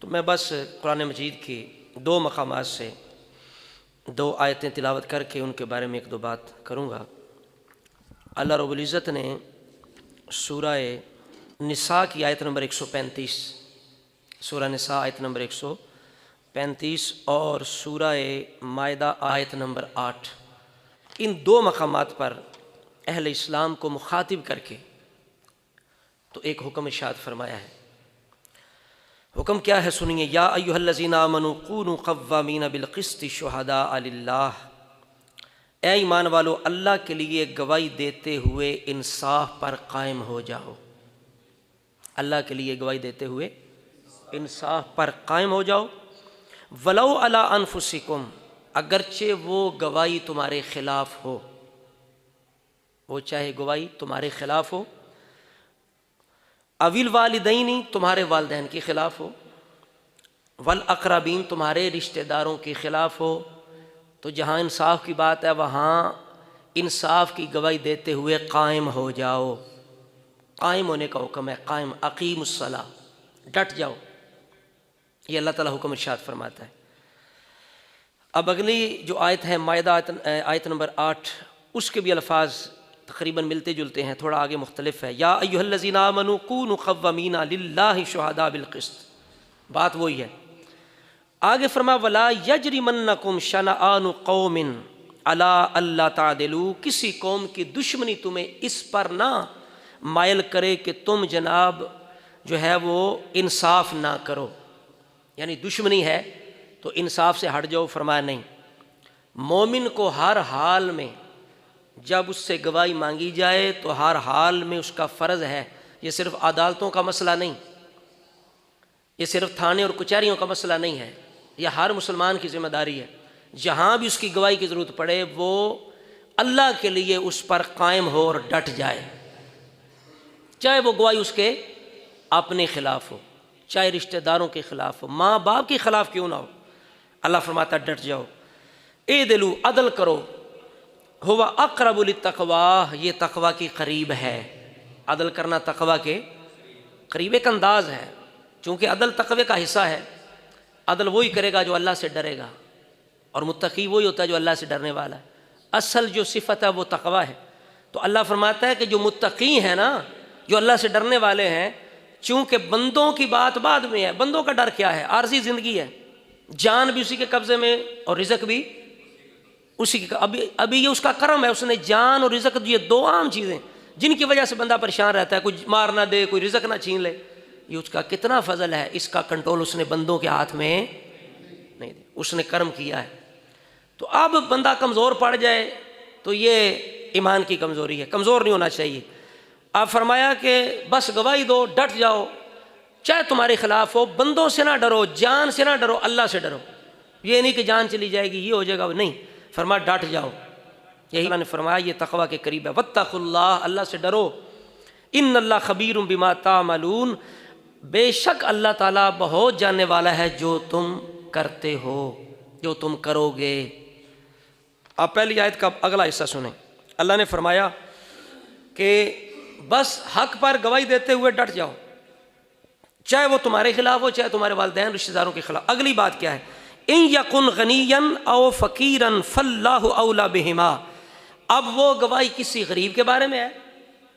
تو میں بس قرآن مجید کی دو مقامات سے دو آیتیں تلاوت کر کے ان کے بارے میں ایک دو بات کروں گا۔ اللہ رب العزت نے سورہ نساء کی آیت نمبر 135، سورہ نساء آیت نمبر 135 اور سورہ مائدہ آیت نمبر 8، ان دو مقامات پر اہل اسلام کو مخاطب کر کے تو ایک حکم ارشاد فرمایا ہے۔ حکم کیا ہے سنیے، یا ایھا الذین آمنوا کونوا قوامین بالقسط شہداء للہ، اے ایمان والو اللہ کے لیے گواہی دیتے ہوئے انصاف پر قائم ہو جاؤ۔ اللہ کے لیے گواہی دیتے ہوئے انصاف پر قائم ہو جاؤ۔ ولو علی انفسکم، اگرچہ وہ گواہی تمہارے خلاف ہو، وہ چاہے گواہی تمہارے خلاف ہو، اویل والدین، تمہارے والدین کے خلاف ہو، والاقربین، تمہارے رشتہ داروں کے خلاف ہو۔ تو جہاں انصاف کی بات ہے وہاں انصاف کی گواہی دیتے ہوئے قائم ہو جاؤ۔ قائم ہونے کا حکم ہے، قائم، اقیم الصلاۃ، ڈٹ جاؤ، یہ اللہ تعالیٰ حکم ارشاد فرماتا ہے۔ اب اگلی جو آیت ہے مائدہ آیت نمبر 8، اس کے بھی الفاظ تقریباً ملتے جلتے ہیں، تھوڑا آگے مختلف ہے۔ یا ایھا الذین آمنوا کونوا قوامین للہ شہداء بالقسط، بات وہی ہے۔ آگے فرما ولا یجرمنکم شنآن قوم علی الا تعدلوا، کسی قوم کی دشمنی تمہیں اس پر نہ مائل کرے کہ تم جناب جو ہے وہ انصاف نہ کرو، یعنی دشمنی ہے تو انصاف سے ہٹ جاؤ۔ فرمایا نہیں، مومن کو ہر حال میں جب اس سے گواہی مانگی جائے تو ہر حال میں اس کا فرض ہے، یہ صرف عدالتوں کا مسئلہ نہیں، یہ صرف تھانے اور کچہریوں کا مسئلہ نہیں ہے، یہ ہر مسلمان کی ذمہ داری ہے۔ جہاں بھی اس کی گواہی کی ضرورت پڑے وہ اللہ کے لیے اس پر قائم ہو اور ڈٹ جائے، چاہے وہ گواہی اس کے اپنے خلاف ہو، چاہے رشتہ داروں کے خلاف ہو، ماں باپ کے خلاف کیوں نہ ہو۔ اللہ فرماتا ڈٹ جاؤ۔ اعدلوا، عدل کرو، ہوا اقرب للتقوی، یہ تقوی کے قریب ہے۔ عدل کرنا تقوی کے قریب ایک انداز ہے، چونکہ عدل تقوی کا حصہ ہے۔ عدل وہی کرے گا جو اللہ سے ڈرے گا، اور متقی وہی ہوتا ہے جو اللہ سے ڈرنے والا ہے۔ اصل جو صفت ہے وہ تقوی ہے۔ تو اللہ فرماتا ہے کہ جو متقی ہیں نا، جو اللہ سے ڈرنے والے ہیں، چونکہ بندوں کی بات بعد میں ہے، بندوں کا ڈر کیا ہے؟ عارضی زندگی ہے، جان بھی اسی کے قبضے میں اور رزق بھی اسی کی، ابھی یہ اس کا کرم ہے، اس نے جان اور رزق، یہ دو عام چیزیں جن کی وجہ سے بندہ پریشان رہتا ہے، کوئی مار نہ دے، کوئی رزق نہ چھین لے، یہ اس کا کتنا فضل ہے، اس کا کنٹرول اس نے بندوں کے ہاتھ میں نہیں دیا، اس نے کرم کیا ہے۔ تو اب بندہ کمزور پڑ جائے تو یہ ایمان کی کمزوری ہے، کمزور نہیں ہونا چاہیے۔ آپ فرمایا کہ بس گواہی دو، ڈٹ جاؤ، چاہے تمہارے خلاف ہو، بندوں سے نہ ڈرو، جان سے نہ ڈرو، اللہ سے ڈرو۔ یہ نہیں کہ جان چلی جائے گی، یہ ہو جائے گا، نہیں، فرمایا ڈٹ جاؤ۔ یہی اللہ نے فرمایا یہ تقوی کے قریب ہے۔ واتقوا اللہ، اللہ سے ڈرو۔ ان اللہ خبیر بما تعملون، بے شک اللہ تعالیٰ بہت جاننے والا ہے جو تم کرتے ہو، جو تم کرو گے۔ آپ پہلی آیت کا اگلا حصہ سنیں۔ اللہ نے فرمایا کہ بس حق پر گواہی دیتے ہوئے ڈٹ جاؤ، چاہے وہ تمہارے خلاف ہو، چاہے تمہارے والدین رشتہ داروں کے خلاف۔ اگلی بات کیا ہے؟ ان یکن غنیا او فقیرا فاللہ اولی بہما، اب وہ گواہی کسی غریب کے بارے میں ہے،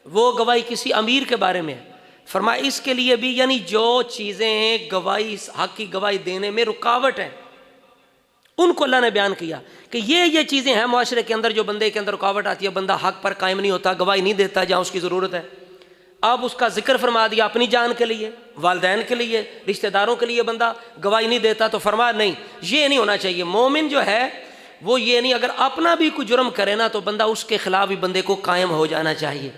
وہ گواہی کسی امیر کے بارے میں ہے۔ فرمایا اس کے لیے بھی، یعنی جو چیزیں گواہی، حق کی گواہی دینے میں رکاوٹ ہیں، ان کو اللہ نے بیان کیا کہ یہ چیزیں ہیں معاشرے کے اندر جو بندے کے اندر رکاوٹ آتی ہے، بندہ حق پر قائم نہیں ہوتا، گواہی نہیں دیتا جہاں اس کی ضرورت ہے۔ اب اس کا ذکر فرما دیا، اپنی جان کے لیے، والدین کے لیے، رشتہ داروں کے لیے بندہ گواہی نہیں دیتا، تو فرمایا نہیں، یہ نہیں ہونا چاہیے۔ مومن جو ہے وہ یہ نہیں، اگر اپنا بھی کوئی جرم کرے نا تو بندہ اس کے خلاف بھی بندے کو قائم ہو جانا چاہیے۔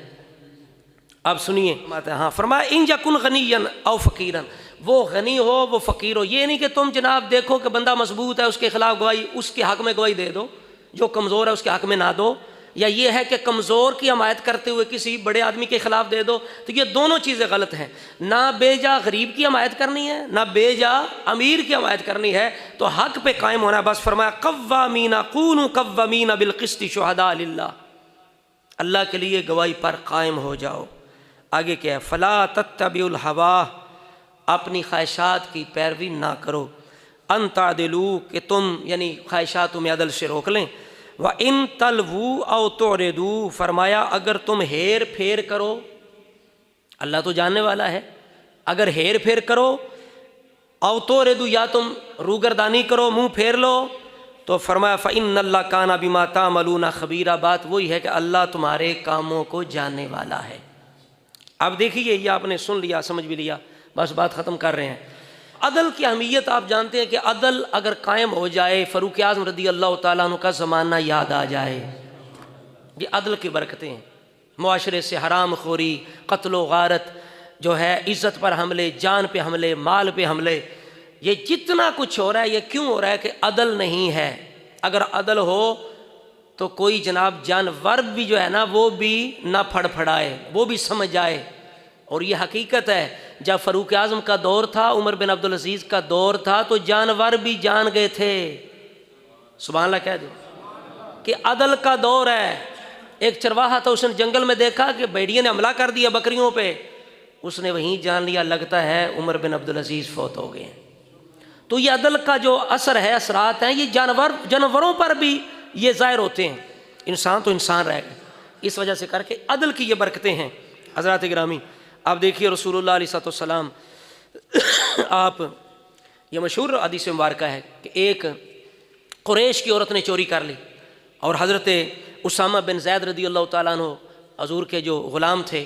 اب سنیے، ہاں فرمایا ان یکن غنیا او فقیرا، وہ غنی ہو وہ فقیر ہو، یہ نہیں کہ تم جناب دیکھو کہ بندہ مضبوط ہے اس کے خلاف گواہی، اس کے حق میں گواہی دے دو، جو کمزور ہے اس کے حق میں نہ دو، یا یہ ہے کہ کمزور کی حمایت کرتے ہوئے کسی بڑے آدمی کے خلاف دے دو، تو یہ دونوں چیزیں غلط ہیں۔ نہ بے جا غریب کی حمایت کرنی ہے، نہ بے جا امیر کی حمایت کرنی ہے، تو حق پہ قائم ہونا ہے۔ بس فرمایا قوامین کونوا قوامین بالقسط شہداء للہ، اللہ کے لیے گواہی پر قائم ہو جاؤ۔ آگے کیا ہے؟ فلا تتبعوا الہوی، اپنی خواہشات کی پیروی نہ کرو، ان تعدلوا کہ تم یعنی خواہشات تمہیں عدل سے روک لیں، وَإِن تَلْوُوا أَوْ تُعْرِضُوا فرمایا اگر تم ہیر پھیر کرو، اللہ تو جاننے والا ہے، اگر ہیر پھیر کرو، او تُعْرِضُوا یا تم روگردانی کرو، منہ پھیر لو، تو فرمایا فَإِنَّ اللَّهَ كَانَ بِمَا تَعْمَلُونَ خَبِيرًا، بات وہی ہے کہ اللہ تمہارے کاموں کو جاننے والا ہے۔ اب دیکھیے یہ آپ نے سن لیا، سمجھ بھی لیا، بس بات ختم کر رہے ہیں۔ عدل کی اہمیت آپ جانتے ہیں کہ عدل اگر قائم ہو جائے، فاروق اعظم رضی اللہ تعالیٰ عنہ کا زمانہ یاد آ جائے، یہ عدل کی برکتیں ہیں۔ معاشرے سے حرام خوری، قتل و غارت جو ہے، عزت پر حملے، جان پہ حملے، مال پہ حملے، یہ جتنا کچھ ہو رہا ہے یہ کیوں ہو رہا ہے کہ عدل نہیں ہے۔ اگر عدل ہو تو کوئی جناب جانور بھی جو ہے نا وہ بھی نہ پھڑ پھڑائے، وہ بھی سمجھ جائے۔ اور یہ حقیقت ہے، جب فاروق اعظم کا دور تھا، عمر بن عبدالعزیز کا دور تھا، تو جانور بھی جان گئے تھے۔ سبحان اللہ کہہ دو کہ عدل کا دور ہے۔ ایک چرواہا تھا، اس نے جنگل میں دیکھا کہ بھیڑیے نے حملہ کر دیا بکریوں پہ، اس نے وہیں جان لیا لگتا ہے عمر بن عبدالعزیز فوت ہو گئے۔ تو یہ عدل کا جو اثر ہے، اثرات ہیں، یہ جانوروں پر بھی یہ ظاہر ہوتے ہیں۔ انسان تو انسان رہ گئے، اس وجہ سے کر کے عدل کی یہ برکتیں ہیں۔ حضرات گرامی آپ دیکھیے رسول اللہ علیہ السلام آپ یہ مشہور حدیث مبارکہ ہے کہ ایک قریش کی عورت نے چوری کر لی، اور حضرت اسامہ بن زید رضی اللہ تعالیٰ عنہ حضور کے جو غلام تھے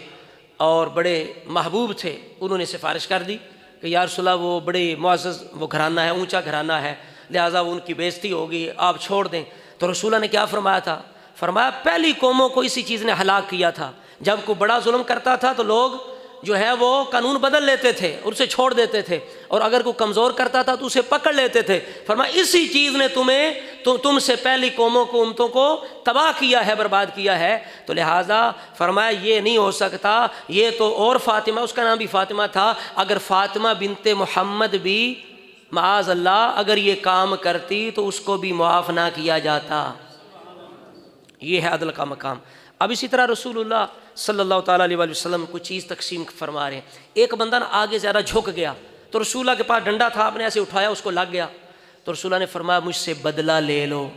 اور بڑے محبوب تھے، انہوں نے سفارش کر دی کہ یا رسول اللہ وہ بڑے معزز وہ گھرانہ ہے، اونچا گھرانہ ہے، لہٰذا وہ ان کی بے عزتی ہوگی، آپ چھوڑ دیں۔ تو رسول اللہ نے کیا فرمایا تھا؟ فرمایا پہلی قوموں کو اسی چیز نے ہلاک کیا تھا، جب کوئی بڑا ظلم کرتا تھا تو لوگ جو ہے وہ قانون بدل لیتے تھے اور اسے چھوڑ دیتے تھے، اور اگر کوئی کمزور کرتا تھا تو اسے پکڑ لیتے تھے۔ فرمایا اسی چیز نے تم سے پہلی قوموں کو، امتوں کو تباہ کیا ہے، برباد کیا ہے۔ تو لہٰذا فرمایا یہ نہیں ہو سکتا، یہ تو اور فاطمہ، اس کا نام بھی فاطمہ تھا، اگر فاطمہ بنت محمد بھی معاذ اللہ اگر یہ کام کرتی تو اس کو بھی معاف نہ کیا جاتا۔ یہ ہے عدل کا مقام۔ اب اسی طرح رسول اللہ صلی اللہ تعالیٰ علیہ وسلم کوئی چیز تقسیم فرما رہے ہیں، ایک بندہ نا آگے زیادہ جھک گیا، تو رسول اللہ کے پاس ڈنڈا تھا، آپ نے ایسے اٹھایا، اس کو لگ گیا، تو رسول اللہ نے فرمایا مجھ سے بدلہ لے لو،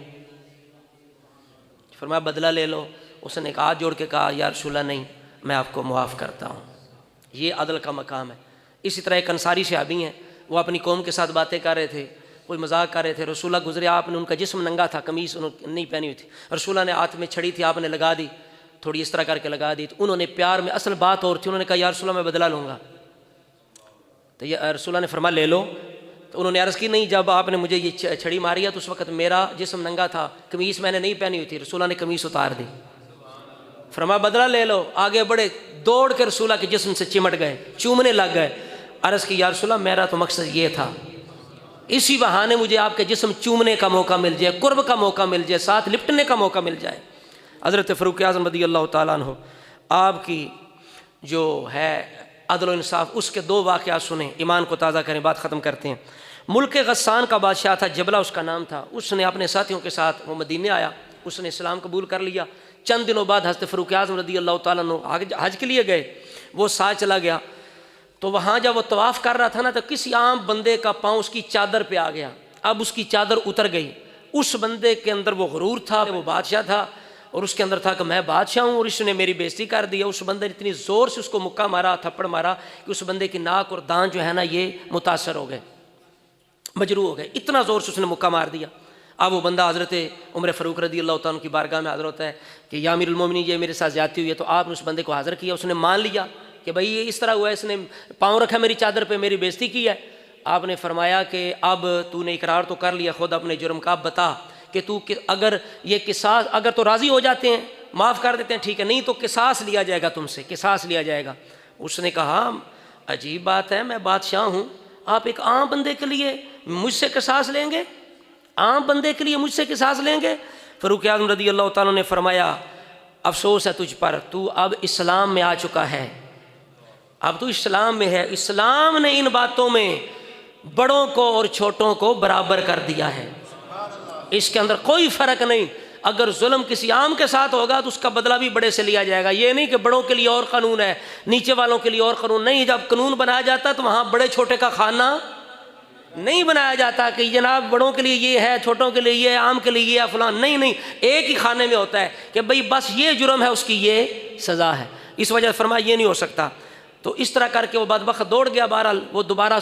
فرمایا بدلہ لے لو۔ اس نے ہاتھ جوڑ کے کہا یا رسول اللہ نہیں، میں آپ کو معاف کرتا ہوں۔ یہ عدل کا مقام ہے۔ اسی طرح ایک انصاری صحابی ہیں، وہ اپنی قوم کے ساتھ باتیں کر رہے تھے، کوئی مذاق کر رہے تھے، رسول اللہ گزرے، آپ نے ان کا جسم ننگا تھا، قمیص انہوں نے نہیں پہنی ہوئی تھی، رسول اللہ نے ہاتھ میں چھڑی تھی، آپ نے لگا دی، تھوڑی اس طرح کر کے لگا دی، تو انہوں نے پیار میں، اصل بات اور تھی، انہوں نے کہا یا رسول اللہ میں بدلہ لوں گا، تو یہ رسول اللہ نے فرمایا لے لو۔ تو انہوں نے عرض کی نہیں، جب آپ نے مجھے یہ چھڑی ماری ہے تو اس وقت میرا جسم ننگا تھا، قمیص میں نے نہیں پہنی ہوئی تھی، رسول اللہ نے قمیص اتار دی، فرمایا بدلہ لے لو۔ آگے بڑے، دوڑ کے رسول اللہ کے جسم سے چمٹ گئے، چومنے لگ گئے، عرض کی یا رسول اللہ میرا تو مقصد یہ تھا، اسی بہانے مجھے آپ کے جسم چومنے کا موقع مل جائے، قرب کا موقع مل جائے، ساتھ لپٹنے کا موقع مل جائے۔ حضرت فاروق اعظم رضی اللہ تعالیٰ عنہ آپ کی جو ہے عدل و انصاف، اس کے دو واقعات سنیں، ایمان کو تازہ کریں، بات ختم کرتے ہیں۔ ملک غسان کا بادشاہ تھا، جبلہ اس کا نام تھا، اس نے اپنے ساتھیوں کے ساتھ وہ مدینے آیا، اس نے اسلام قبول کر لیا۔ چند دنوں بعد حضرت فاروق اعظم رضی اللہ تعالیٰ عنہ حج کے لیے گئے، وہ ساتھ چلا گیا، تو وہاں جب وہ طواف کر رہا تھا نا، تو کسی عام بندے کا پاؤں اس کی چادر پہ آ گیا، اب اس کی چادر اتر گئی۔ اس بندے کے اندر وہ غرور تھا، وہ بادشاہ تھا، اور اس کے اندر تھا کہ میں بادشاہ ہوں اور اس نے میری بے عزتی کر دی۔ اس بندے نے اتنی زور سے اس کو مکہ مارا، تھپڑ مارا کہ اس بندے کی ناک اور دان جو ہے نا یہ متاثر ہو گئے، مجروح ہو گئے، اتنا زور سے اس نے مکہ مار دیا۔ اب وہ بندہ حضرت عمر فاروق رضی اللہ تعالیٰ کی بارگاہ میں حاضر ہوتا ہے کہ یا امیر المومنین یہ میرے ساتھ زیادتی ہوئی ہے، تو آپ نے اس بندے کو حاضر کیا، اس نے مان لیا کہ بھائی یہ اس طرح ہوا ہے، اس نے پاؤں رکھا میری چادر پہ، میری بے عزتی کی ہے۔ آپ نے فرمایا کہ اب تو نے اقرار تو کر لیا خود اپنے جرم کا، اب بتا کہ تو اگر یہ قصاص، اگر تو راضی ہو جاتے ہیں معاف کر دیتے ہیں ٹھیک ہے، نہیں تو قصاص لیا جائے گا، تم سے قصاص لیا جائے گا۔ اس نے کہا عجیب بات ہے، میں بادشاہ ہوں، آپ ایک عام بندے کے لیے مجھ سے قصاص لیں گے؟ عام بندے کے لیے مجھ سے قصاص لیں گے؟ فاروق اعظم رضی اللہ تعالیٰ نے فرمایا افسوس ہے تجھ پر، تو اب اسلام میں آ چکا ہے، اب تو اسلام میں ہے، اسلام نے ان باتوں میں بڑوں کو اور چھوٹوں کو برابر کر دیا ہے، اس کے اندر کوئی فرق نہیں۔ اگر ظلم کسی عام کے ساتھ ہوگا تو اس کا بدلہ بھی بڑے سے لیا جائے گا. یہ نہیں کہ بڑوں کے لیے اور قانون ہے نیچے والوں کے لیے اور قانون نہیں. جب قانون بنایا جاتا تو وہاں بڑے چھوٹے کا خانہ نہیں بنایا جاتا کہ جناب بڑوں کے لیے یہ ہے, چھوٹوں کے لیے یہ ہے, عام کے لیے یہ ہے, فلان. نہیں, ایک ہی خانے میں ہوتا ہے کہ بھئی بس یہ جرم ہے, اس کی یہ سزا ہے. اس وجہ سے فرمایا یہ نہیں ہو سکتا. تو اس طرح کر کے وہ بدبخت دوڑ گیا. بہرحال وہ دوبارہ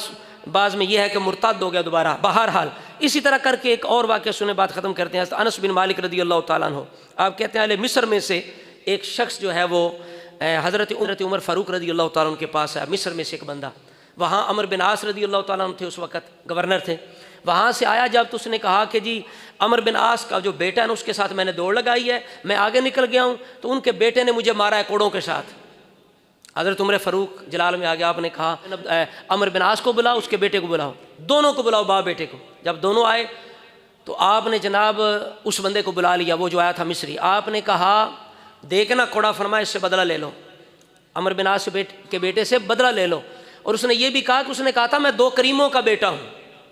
بعض میں یہ ہے کہ مرتد ہو گیا دوبارہ. بہرحال اسی طرح کر کے ایک اور واقعہ سنے بات ختم کرتے ہیں. انس بن مالک رضی اللہ تعالیٰ عنہ, آپ کہتے ہیں اہل مصر میں سے ایک شخص جو ہے وہ حضرت عمر فاروق رضی اللہ تعالیٰ عنہ کے پاس ہے. مصر میں سے ایک بندہ, وہاں عمر بن عاص رضی اللہ تعالیٰ عنہ تھے, اس وقت گورنر تھے. وہاں سے آیا جب تو اس نے کہا کہ جی عمر بن عاص کا جو بیٹا ہے نا اس کے ساتھ میں نے دوڑ لگائی ہے, میں آگے نکل گیا ہوں تو ان کے بیٹے نے مجھے مارا ہے کوڑوں کے ساتھ. حضرت عمر فاروق جلال میں آگے آپ نے کہا عمر بن عاص کو بلاؤ, اس کے بیٹے کو بلاؤ, دونوں کو بلاؤ, باپ بیٹے کو. جب دونوں آئے تو آپ نے جناب اس بندے کو بلا لیا, وہ جو آیا تھا مصری. آپ نے کہا دیکھنا کوڑا, فرمایا اس سے بدلہ لے لو, عمر بن عاص کے بیٹے سے بدلہ لے لو. اور اس نے یہ بھی کہا کہ اس نے کہا تھا میں 2 کریموں کا بیٹا ہوں,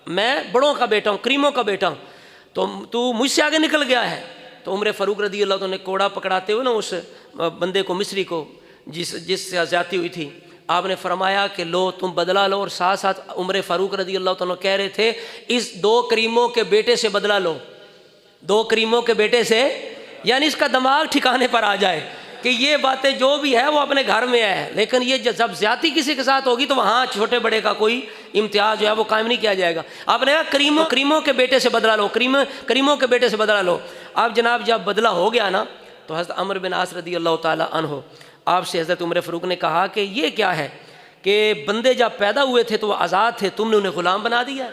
میں بڑوں کا بیٹا ہوں, کریموں کا بیٹا ہوں, تو مجھ سے آگے نکل گیا ہے. تو عمر فاروق رضی اللہ عنہ نے کوڑا پکڑاتے ہوئے نا اس بندے کو, مصری کو, جس سے زیادتی ہوئی تھی, آپ نے فرمایا کہ لو تم بدلہ لو. اور ساتھ ساتھ عمر فاروق رضی اللہ عنہ کہہ رہے تھے اس 2 کریموں کے بیٹے سے بدلہ لو, 2 کریموں کے بیٹے سے, یعنی اس کا دماغ ٹھکانے پر آ جائے کہ یہ باتیں جو بھی ہے وہ اپنے گھر میں ہے, لیکن یہ جب زیادتی کسی کے ساتھ ہوگی تو وہاں چھوٹے بڑے کا کوئی امتیاز جو ہے وہ قائم نہیں کیا جائے گا. آپ نے کہا کریموں کے بیٹے سے بدلہ لو, کریموں کے بیٹے سے بدلہ لو. آپ جناب جب بدلہ ہو گیا نا تو حضرت عمر بن عاص رضی اللہ تعالیٰ عنہ آپ سے حضرت عمر فاروق نے کہا کہ یہ کیا ہے کہ بندے جب پیدا ہوئے تھے تو وہ آزاد تھے, تم نے انہیں غلام بنا دیا.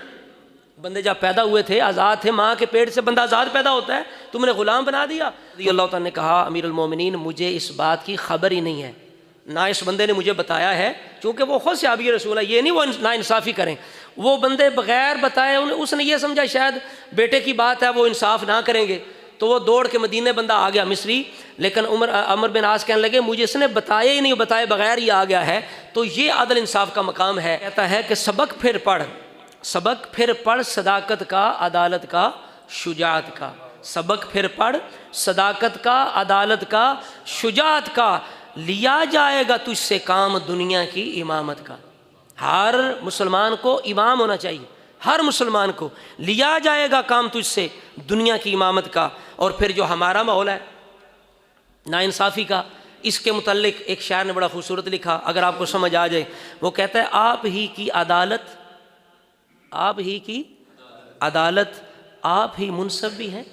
بندے جب پیدا ہوئے تھے آزاد تھے, ماں کے پیٹ سے بندہ آزاد پیدا ہوتا ہے, تم نے غلام بنا دیا. رضی اللہ تعالیٰ نے کہا امیر المومنین مجھے اس بات کی خبر ہی نہیں ہے, نہ اس بندے نے مجھے بتایا ہے, چونکہ وہ خود صحابی رسول ہے, یہ نہیں وہ ناانصافی کریں. وہ بندے بغیر بتائے اس نے یہ سمجھا شاید بیٹے کی بات ہے وہ انصاف نہ کریں گے, تو وہ دوڑ کے مدینے بندہ آ گیا مصری. لیکن عمر بن عاص کہنے لگے مجھے اس نے بتایا ہی نہیں, بتائے بغیر ہی آ گیا ہے, تو یہ عدل انصاف کا مقام ہے. کہتا ہے کہ سبق پھر پڑھ صداقت کا, عدالت کا, شجاعت کا. سبق پھر پڑھ صداقت کا, عدالت کا, شجاعت کا, لیا جائے گا تجھ سے کام دنیا کی امامت کا. ہر مسلمان کو امام ہونا چاہیے, ہر مسلمان کو لیا جائے گا کام تجھ سے دنیا کی امامت کا. اور پھر جو ہمارا ماحول ہے ناانصافی کا, اس کے متعلق ایک شاعر نے بڑا خوبصورت لکھا, اگر آپ کو سمجھ آ جائے. وہ کہتا ہے آپ ہی کی عدالت آپ ہی منصف بھی ہیں,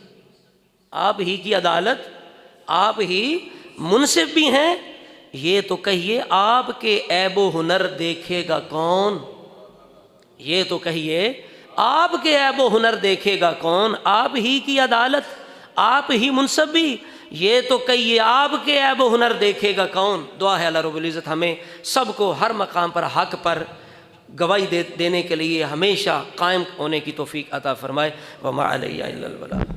آپ ہی کی عدالت آپ ہی منصف بھی ہیں. یہ تو کہیے آپ کے عیب و ہنر دیکھے گا کون, یہ تو کہیے آپ کے عیب و ہنر دیکھے گا کون. آپ ہی کی عدالت آپ ہی منصف بھی, یہ تو کہیے آپ کے عیب و ہنر دیکھے گا کون. دعا ہے اللہ رب العزت ہمیں سب کو ہر مقام پر حق پر گواہی دینے کے لیے ہمیشہ قائم ہونے کی توفیق عطا فرمائے. وما علیہ الا البلاغ.